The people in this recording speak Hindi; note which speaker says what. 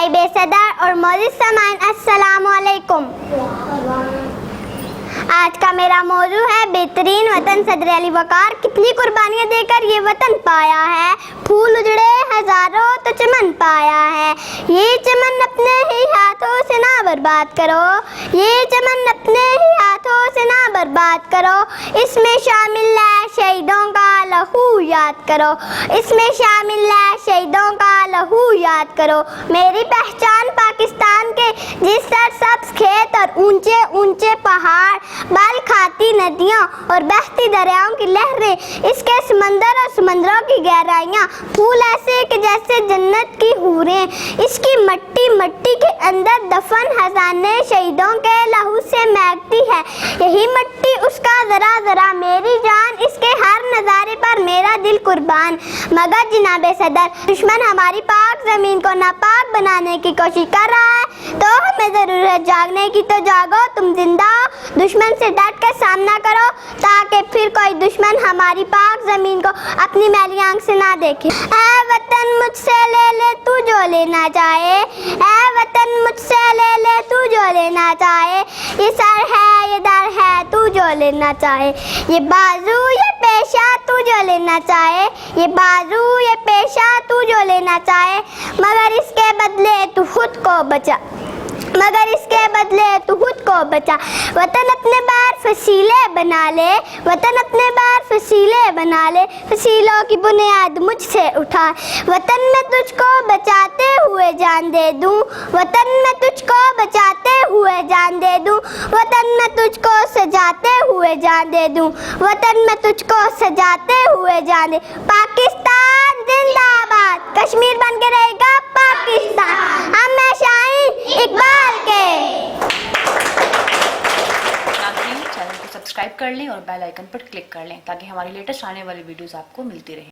Speaker 1: नाइब सदर और मौजूद सामान अस्सलाम वालेकुम। आज का मेरा मौजू है बेहतरीन वतन। सदर अली वकार कितनी कुर्बानियां देकर ये वतन पाया है, फूल उजड़े हजारों तो चमन पाया है। ये चमन अपने ही हाथों से ना बर्बाद करो, ये चमन अपने ही हाथों से ना बर्बाद करो। इसमें शामिल है शहीदों का लहू याद करो, इसमें शामिल है शहीदों का लहू याद करो। मेरी पहचान पाकिस्तान के जिस सरसब्ज खेत और ऊंचे ऊंचे पहाड़, बाल खाती नदियाँ और बहती दरियाओं की लहरें, इसके समंदर और समंदरों की गहराइयाँ, फूल ऐसे कि जैसे जन्नत की हूरें। इसकी मट्टी मट्टी के अंदर दफन खजाने शहीदों के लहू से महकती है। यही मट्टी उसका जरा जरा मेरी जान, इसके हर नज़ारे पर मेरा दिल कुर्बान। मगर जनाब सदर, दुश्मन हमारी पाक ज़मीन को नापाक बनाने की कोशिश कर रहा है, तो हमें ज़रूरत जागने की। तो जागो, तुम जिंदा हो, दुश्मन से डट कर सामना करो, ताकि फिर कोई दुश्मन हमारी पाक ज़मीन को अपनी मैली आंख से ना देखे। ऐ वतन मुझसे ले ले तू जो लेना चाहे, ऐ वतन मुझसे ले ले तू जो लेना चाहे। ये सर है, ये दर है, तू जो लेना चाहे। ये बाजू, ये पेशा, तू जो लेना चाहे। ये बाजू, ये पेशा, तू जो लेना चाहे। मगर इसके बदले तू खुद को बचा, मगर इसके बदले तू खुद को बचा। वतन अपने बार फसीले बना ले, वतन अपने बार फसीले बना ले। फसीलों की बुनियाद मुझसे उठा, वतन में तुझको बचाते हुए जान दे दूं, वतन में तुझको बचाते हुए जान दे दूं, वतन में तुझको सजाते हुए जान दे दूं, वतन में तुझको सजाते हुए जान दे। पाकिस्तान जिंदाबाद, कश्मीर बन के रहेगा पाकिस्तान, हमेशा ही इकबाल के।
Speaker 2: चैनल को सब्सक्राइब कर लें और बेल आइकन पर क्लिक कर लें ताकि हमारी लेटेस्ट आने वाली वीडियोस आपको मिलती रहे।